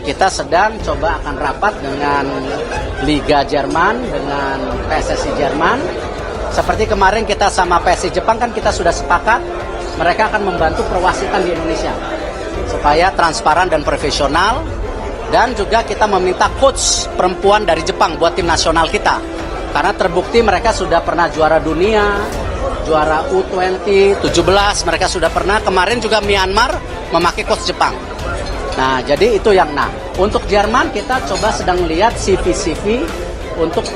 Kita sedang coba akan rapat dengan Liga Jerman, dengan PSSI Jerman. Seperti kemarin kita sama PSSI Jepang kan kita sudah sepakat, mereka akan membantu perwasitan di Indonesia supaya transparan dan profesional. Dan juga kita meminta coach perempuan dari Jepang buat tim nasional kita. Karena terbukti mereka sudah pernah juara dunia, juara U20, 17, mereka sudah pernah. Kemarin juga Myanmar memakai coach Jepang. Nah, jadi itu yang untuk Jerman kita coba sedang lihat CV-CV untuk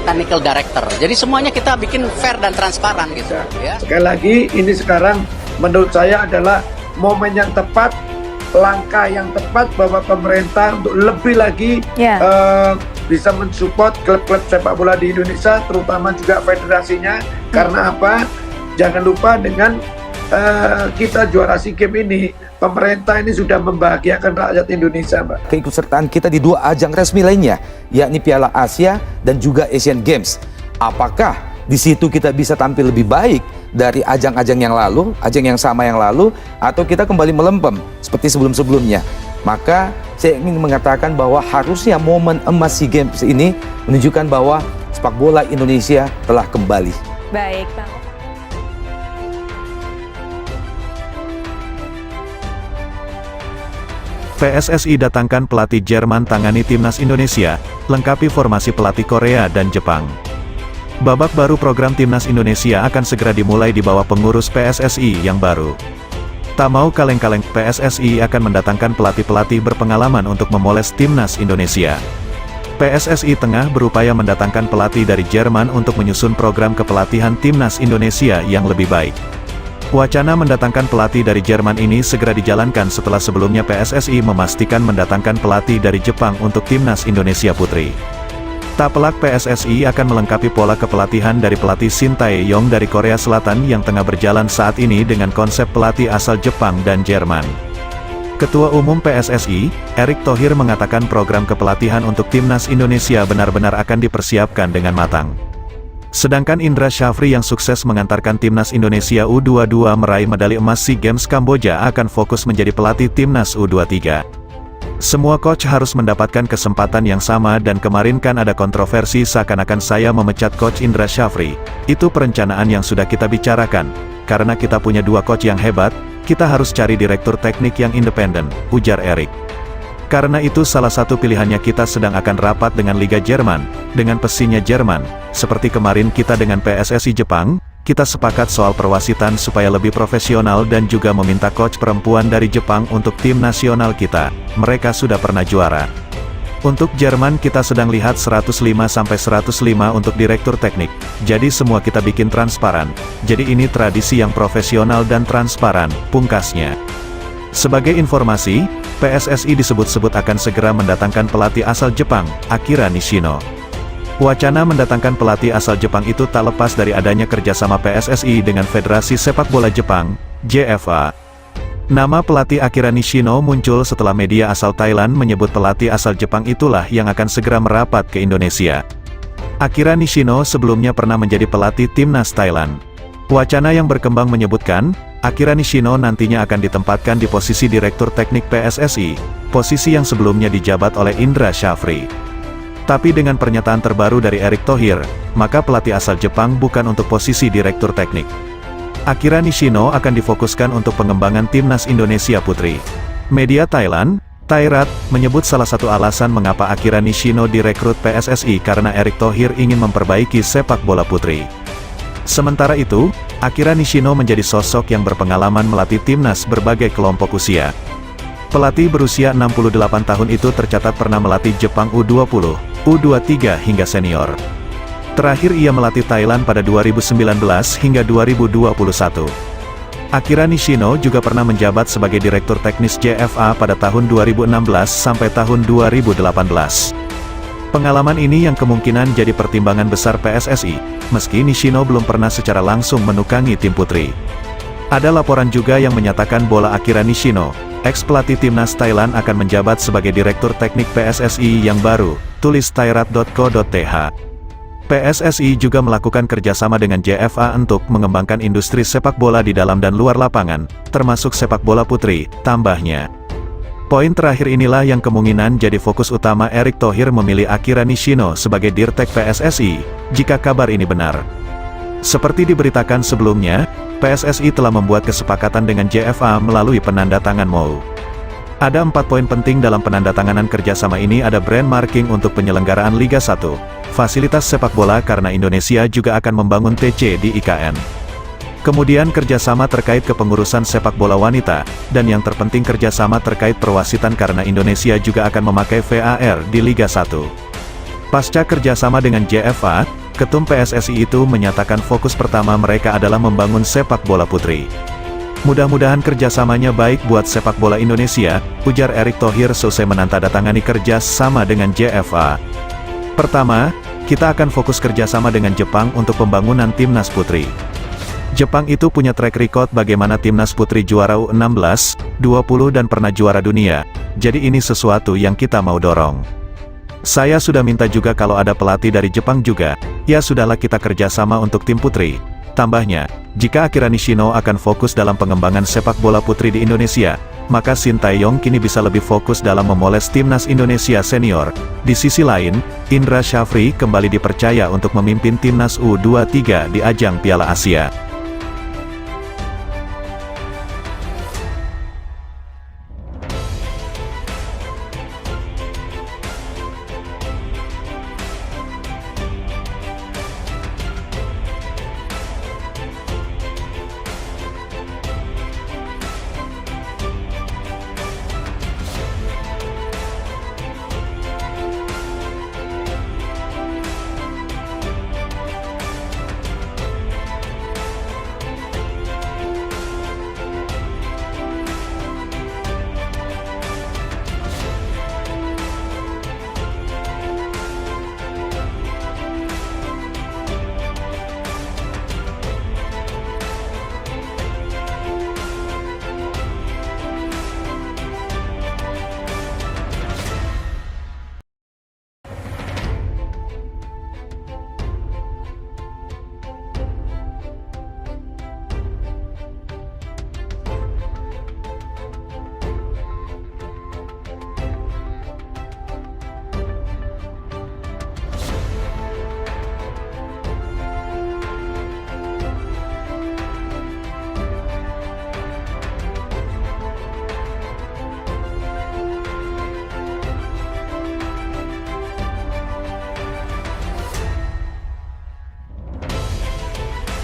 technical director. Jadi semuanya kita bikin fair dan transparan gitu. Ya. Sekali lagi, ini sekarang menurut saya adalah momen yang tepat, langkah yang tepat bahwa pemerintah untuk lebih lagi bisa mensupport klub-klub sepak bola di Indonesia, terutama juga federasinya. Karena apa? Jangan lupa dengan kita juara SEA Games ini, pemerintah ini sudah membahagiakan rakyat Indonesia, Mbak. Keikutsertaan kita di 2 ajang resmi lainnya, yakni Piala Asia dan juga Asian Games. Apakah di situ kita bisa tampil lebih baik dari ajang-ajang yang lalu, ajang yang sama yang lalu, atau kita kembali melempem seperti sebelum-sebelumnya? Maka saya ingin mengatakan bahwa harusnya momen emas SEA Games ini menunjukkan bahwa sepak bola Indonesia telah kembali. Baik, Bang. PSSI datangkan pelatih Jerman tangani timnas Indonesia, lengkapi formasi pelatih Korea dan Jepang. Babak baru program timnas Indonesia akan segera dimulai di bawah pengurus PSSI yang baru. Tak mau kaleng-kaleng, PSSI akan mendatangkan pelatih-pelatih berpengalaman untuk memoles timnas Indonesia. PSSI tengah berupaya mendatangkan pelatih dari Jerman untuk menyusun program kepelatihan timnas Indonesia yang lebih baik. Wacana mendatangkan pelatih dari Jerman ini segera dijalankan setelah sebelumnya PSSI memastikan mendatangkan pelatih dari Jepang untuk timnas Indonesia Putri. Tak pelak PSSI akan melengkapi pola kepelatihan dari pelatih Shin Tae-yong dari Korea Selatan yang tengah berjalan saat ini dengan konsep pelatih asal Jepang dan Jerman. Ketua Umum PSSI, Erick Thohir mengatakan program kepelatihan untuk timnas Indonesia benar-benar akan dipersiapkan dengan matang. Sedangkan Indra Syafri yang sukses mengantarkan timnas Indonesia U22 meraih medali emas SEA Games Kamboja akan fokus menjadi pelatih timnas U23. Semua coach harus mendapatkan kesempatan yang sama dan kemarin kan ada kontroversi seakan-akan saya memecat coach Indra Syafri. Itu perencanaan yang sudah kita bicarakan. Karena kita punya 2 coach yang hebat, kita harus cari direktur teknik yang independen, ujar Erick. Karena itu salah satu pilihannya kita sedang akan rapat dengan Liga Jerman, dengan pesinya Jerman, seperti kemarin kita dengan PSSI Jepang, kita sepakat soal perwasitan supaya lebih profesional dan juga meminta coach perempuan dari Jepang untuk tim nasional kita, mereka sudah pernah juara. Untuk Jerman kita sedang lihat 105-105 untuk direktur teknik, jadi semua kita bikin transparan, jadi ini tradisi yang profesional dan transparan, pungkasnya. Sebagai informasi, PSSI disebut-sebut akan segera mendatangkan pelatih asal Jepang, Akira Nishino. Wacana mendatangkan pelatih asal Jepang itu tak lepas dari adanya kerjasama PSSI dengan Federasi Sepak Bola Jepang, JFA. Nama pelatih Akira Nishino muncul setelah media asal Thailand menyebut pelatih asal Jepang itulah yang akan segera merapat ke Indonesia. Akira Nishino sebelumnya pernah menjadi pelatih timnas Thailand. Wacana yang berkembang menyebutkan, Akira Nishino nantinya akan ditempatkan di posisi Direktur Teknik PSSI, posisi yang sebelumnya dijabat oleh Indra Syafri. Tapi dengan pernyataan terbaru dari Erick Thohir, maka pelatih asal Jepang bukan untuk posisi Direktur Teknik. Akira Nishino akan difokuskan untuk pengembangan timnas Indonesia Putri. Media Thailand, Thairat, menyebut salah satu alasan mengapa Akira Nishino direkrut PSSI karena Erick Thohir ingin memperbaiki sepak bola putri. Sementara itu, Akira Nishino menjadi sosok yang berpengalaman melatih timnas berbagai kelompok usia. Pelatih berusia 68 tahun itu tercatat pernah melatih Jepang U20, U23 hingga senior. Terakhir ia melatih Thailand pada 2019 hingga 2021. Akira Nishino juga pernah menjabat sebagai Direktur Teknis JFA pada tahun 2016 sampai tahun 2018. Pengalaman ini yang kemungkinan jadi pertimbangan besar PSSI, meski Nishino belum pernah secara langsung menukangi tim putri. Ada laporan juga yang menyatakan bola Akira Nishino, ex-pelatih timnas Thailand akan menjabat sebagai Direktur Teknik PSSI yang baru, tulis thairat.co.th. PSSI juga melakukan kerjasama dengan JFA untuk mengembangkan industri sepak bola di dalam dan luar lapangan, termasuk sepak bola putri, tambahnya. Poin terakhir inilah yang kemungkinan jadi fokus utama Erick Thohir memilih Akira Nishino sebagai Dirtek PSSI, jika kabar ini benar. Seperti diberitakan sebelumnya, PSSI telah membuat kesepakatan dengan JFA melalui penandatangan MOU. Ada 4 poin penting dalam penandatanganan kerjasama ini. Ada brand marking untuk penyelenggaraan Liga 1, fasilitas sepak bola karena Indonesia juga akan membangun TC di IKN. Kemudian kerjasama terkait kepengurusan sepak bola wanita, dan yang terpenting kerjasama terkait perwasitan karena Indonesia juga akan memakai VAR di Liga 1. Pasca kerjasama dengan JFA, Ketum PSSI itu menyatakan fokus pertama mereka adalah membangun sepak bola putri. Mudah-mudahan kerjasamanya baik buat sepak bola Indonesia, ujar Erick Thohir selesai menandatangani kerja sama dengan JFA. Pertama, kita akan fokus kerjasama dengan Jepang untuk pembangunan timnas putri. Jepang itu punya track record bagaimana timnas putri juara U16, 20 dan pernah juara dunia, jadi ini sesuatu yang kita mau dorong. Saya sudah minta juga kalau ada pelatih dari Jepang juga, ya sudahlah kita kerjasama untuk tim putri. Tambahnya, jika Akira Nishino akan fokus dalam pengembangan sepak bola putri di Indonesia, maka Shin Tae-yong kini bisa lebih fokus dalam memoles timnas Indonesia senior. Di sisi lain, Indra Syafri kembali dipercaya untuk memimpin timnas U23 di ajang Piala Asia.